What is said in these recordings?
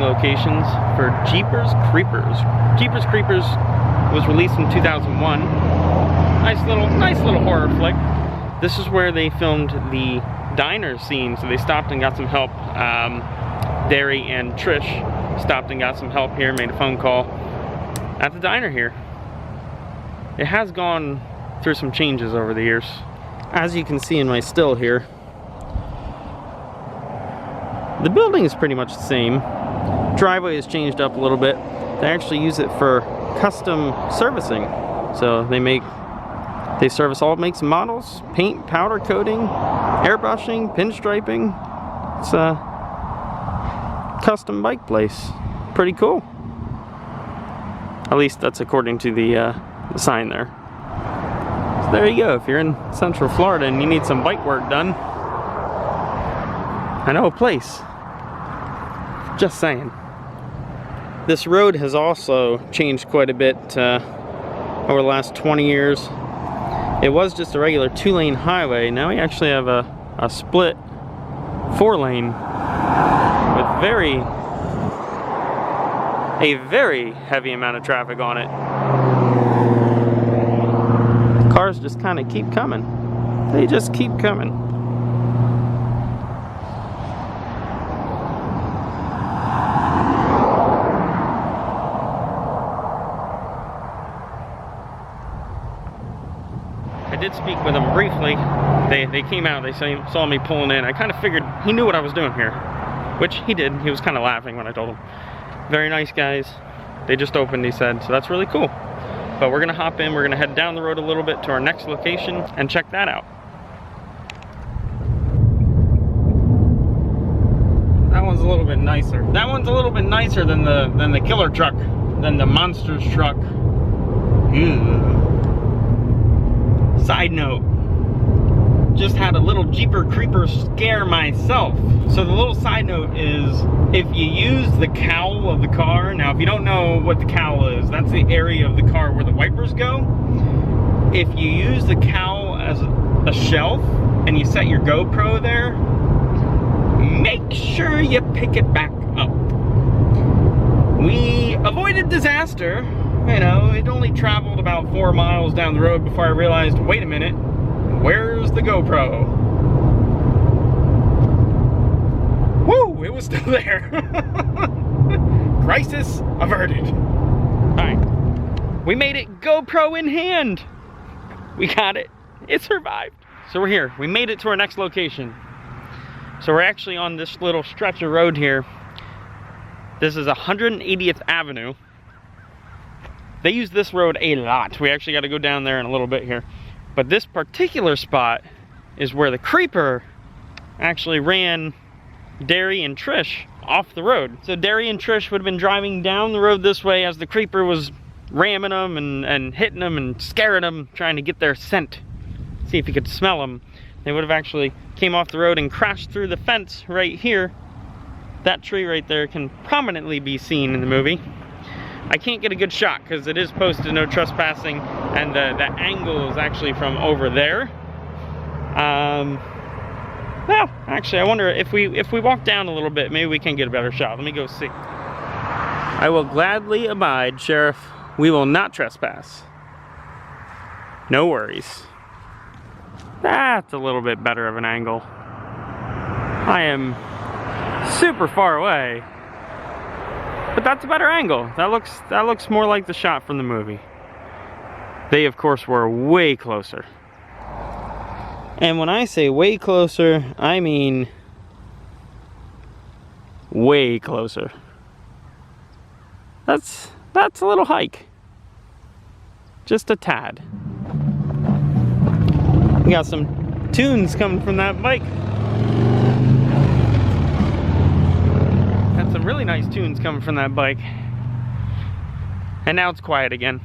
locations for Jeepers Creepers. Jeepers Creepers was released in 2001. Nice little horror flick. This is where they filmed the diner scene, so they stopped and got some help. Derry and Trish stopped and got some help here, made a phone call at the diner here. It has gone through some changes over the years. As you can see in my still here, the building is pretty much the same. Driveway has changed up a little bit. They actually use it for custom servicing. So they service all makes and models, paint, powder coating, airbrushing, pinstriping. It's a custom bike place. Pretty cool. At least that's according to the sign there. So there you go. If you're in Central Florida and you need some bike work done, I know a place. Just saying. This road has also changed quite a bit over the last 20 years. It was just a regular 2-lane highway. Now we actually have a split 4-lane with a very heavy amount of traffic on it. Cars just kind of keep coming. They just keep coming. I did speak with them briefly. They came out, they saw me pulling in. I kind of figured he knew what I was doing here, which he did. He was kind of laughing when I told him. Very nice guys. They just opened, he said, so that's really cool. But we're gonna hop in, we're gonna head down the road a little bit to our next location and check that out. That one's a little bit nicer. That one's a little bit nicer than the killer truck, than the monsters truck. Ew. Side note, just had a little Jeeper Creeper scare myself. So the little side note is, if you use the cowl of the car, now if you don't know what the cowl is, that's the area of the car where the wipers go. If you use the cowl as a shelf and you set your GoPro there, make sure you pick it back up. We avoided disaster. You know, it only traveled about 4 miles down the road before I realized, wait a minute, where's the GoPro? Woo, it was still there. Crisis averted. Alright, we made it, GoPro in hand. We got it, it survived. So we're here, we made it to our next location. So we're actually on this little stretch of road here. This is 180th Avenue. They use this road a lot. We actually got to go down there in a little bit here. But this particular spot is where the Creeper actually ran Derry and Trish off the road. So Derry and Trish would have been driving down the road this way as the Creeper was ramming them and hitting them and scaring them, trying to get their scent, see if he could smell them. They would have actually came off the road and crashed through the fence right here. That tree right there can prominently be seen in the movie. I can't get a good shot because it is posted no trespassing, and the angle is actually from over there. Well, actually, I wonder if we walk down a little bit, maybe we can get a better shot. Let me go see. I will gladly abide, Sheriff. We will not trespass. No worries. That's a little bit better of an angle. I am super far away. But that's a better angle. That looks more like the shot from the movie. They, of course, were way closer. And when I say way closer, I mean way closer. That's a little hike. Just a tad. We got some tunes coming from that bike. Had some really nice tunes coming from that bike. And now it's quiet again.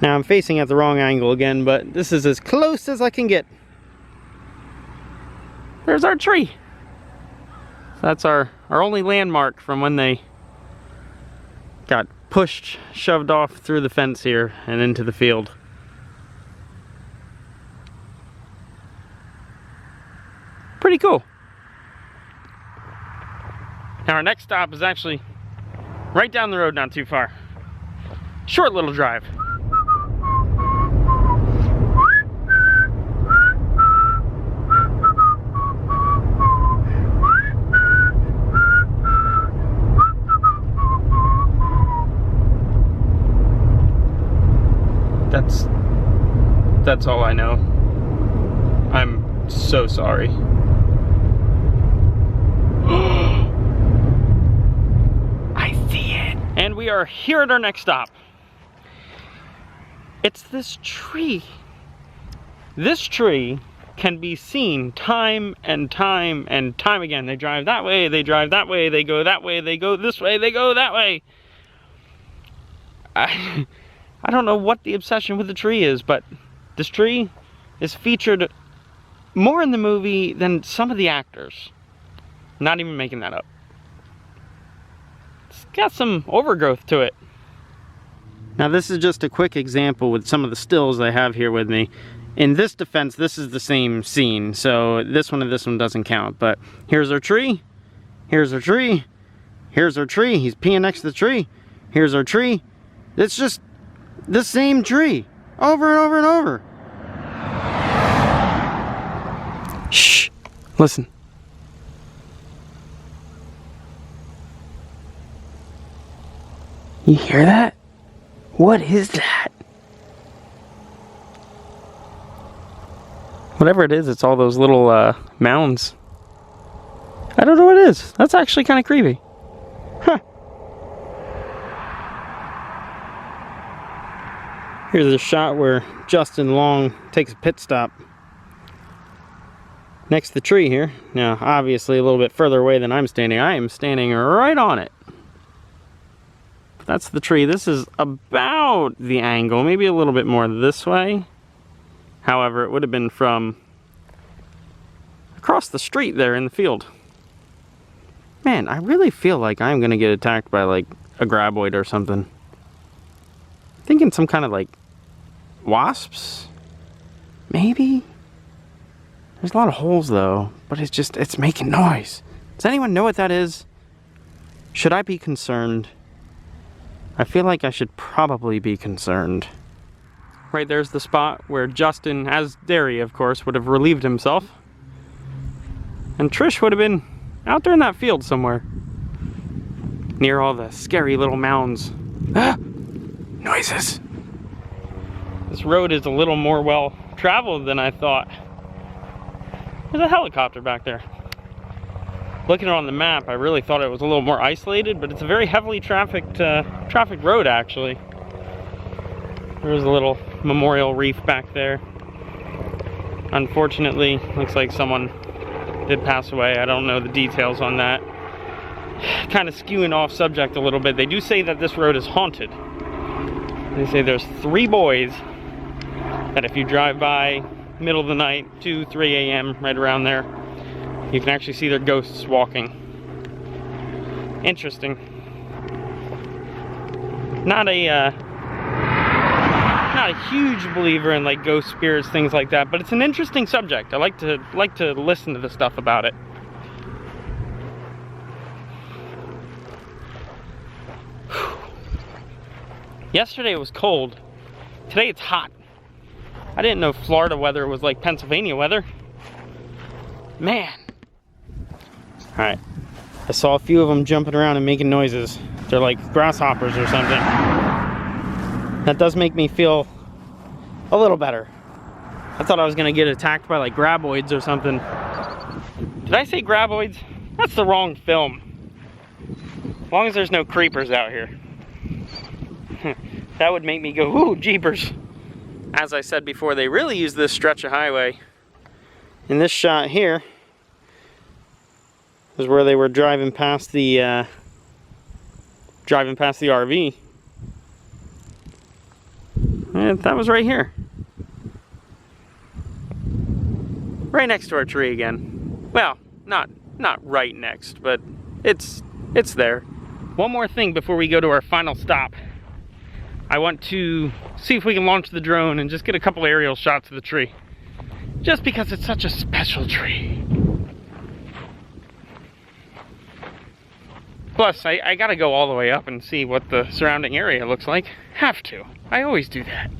Now I'm facing at the wrong angle again, but this is as close as I can get. There's our tree. That's our only landmark from when they got pushed, shoved off through the fence here and into the field. Pretty cool. Now our next stop is actually right down the road, not too far. Short little drive. That's all I know. I'm so sorry. I see it. And we are here at our next stop. It's this tree. This tree can be seen time and time and time again. They drive that way, they drive that way, they go that way, they go this way, they go that way. I don't know what the obsession with the tree is, but this tree is featured more in the movie than some of the actors. Not even making that up. It's got some overgrowth to it. Now this is just a quick example with some of the stills I have here with me. In this defense, this is the same scene, so this one and this one doesn't count. But here's our tree, here's our tree, here's our tree. He's peeing next to the tree. Here's our tree. It's just the same tree over and over and over. Shh, listen. You hear that? What is that? Whatever it is, it's all those little mounds. I don't know what it is. That's actually kind of creepy. Huh. Here's a shot where Justin Long takes a pit stop next to the tree here. Now, obviously a little bit further away than I'm standing. I am standing right on it. That's the tree. This is about the angle, maybe a little bit more this way. However, it would have been from across the street there in the field. Man, I really feel like I'm gonna get attacked by like a graboid or something. Thinking some kind of like wasps? Maybe? There's a lot of holes though, but it's making noise. Does anyone know what that is? Should I be concerned? I feel like I should probably be concerned. Right there's the spot where Justin, as Derry of course, would have relieved himself. And Trish would have been out there in that field somewhere. Near all the scary little mounds. Ah! Noises. This road is a little more well traveled than I thought. There's a helicopter back there. Looking on the map, I really thought it was a little more isolated, but it's a very heavily trafficked road actually. There's a little memorial reef back there. Unfortunately, looks like someone did pass away. I don't know the details on that. Kind of skewing off subject a little bit. They do say that this road is haunted. They say there's 3 boys that if you drive by middle of the night, 2, 3 a.m., right around there, you can actually see their ghosts walking. Interesting. Not a huge believer in like ghost spirits, things like that, but it's an interesting subject. I like to listen to the stuff about it. Yesterday it was cold. Today it's hot. I didn't know Florida weather was like Pennsylvania weather. Man. Alright. I saw a few of them jumping around and making noises. They're like grasshoppers or something. That does make me feel a little better. I thought I was gonna get attacked by like graboids or something. Did I say graboids? That's the wrong film. As long as there's no creepers out here. That would make me go, ooh, jeepers. As I said before, they really use this stretch of highway. In this shot here is where they were driving past the RV. And that was right here. Right next to our tree again. Well, not right next, but it's there. One more thing before we go to our final stop. I want to see if we can launch the drone and just get a couple aerial shots of the tree. Just because it's such a special tree. Plus, I gotta go all the way up and see what the surrounding area looks like. Have to. I always do that.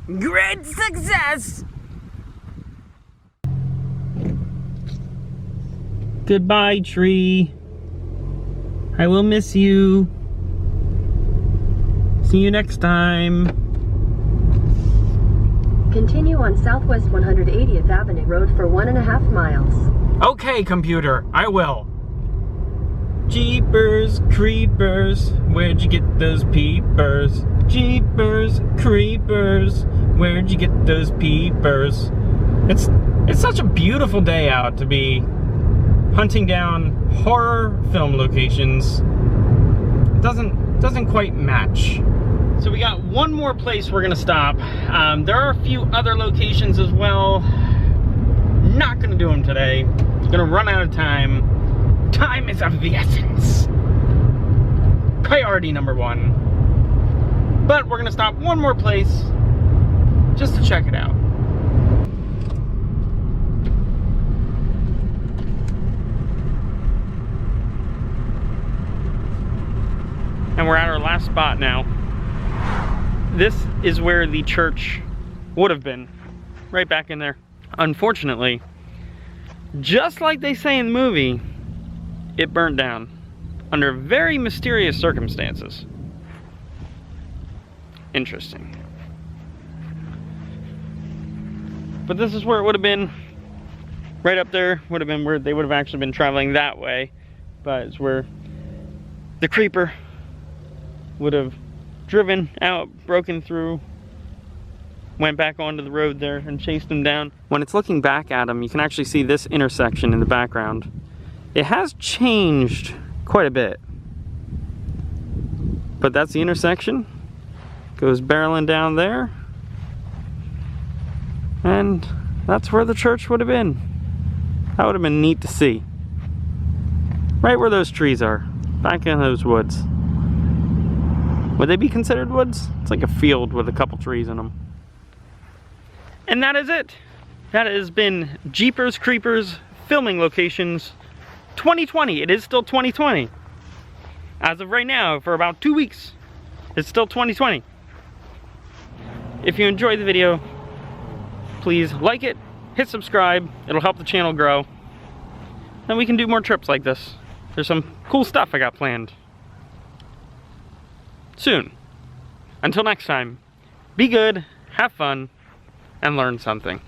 Great success! Goodbye, tree. I will miss you. See you next time. Continue on Southwest 180th Avenue Road for 1.5 miles. Okay, computer, I will. Jeepers creepers, where'd you get those peepers? Jeepers creepers, where'd you get those peepers? It's such a beautiful day out to be hunting down horror film locations. Doesn't quite match. So we got one more place we're gonna stop. There are a few other locations as well. Not gonna do them today. Gonna run out of time. Time is of the essence. Priority number one. But we're gonna stop one more place just to check it out. And we're at our last spot now. This is where the church would have been, right back in there. Unfortunately, just like they say in the movie, it burned down under very mysterious circumstances. Interesting. But this is where it would have been. Right up there would have been where they would have actually been traveling that way. But it's where the creeper would have driven out, broken through, went back onto the road there and chased him down. When it's looking back at him, you can actually see this intersection in the background. It has changed quite a bit. But that's the intersection. Goes barreling down there. And that's where the church would have been. That would have been neat to see. Right where those trees are. Back in those woods. Would they be considered woods? It's like a field with a couple trees in them. And that is it. That has been Jeepers Creepers filming locations 2020. It is still 2020. As of right now, for about 2 weeks, it's still 2020. If you enjoyed the video, please like it, hit subscribe. It'll help the channel grow. And we can do more trips like this. There's some cool stuff I got planned. Soon. Until next time, be good, have fun, and learn something.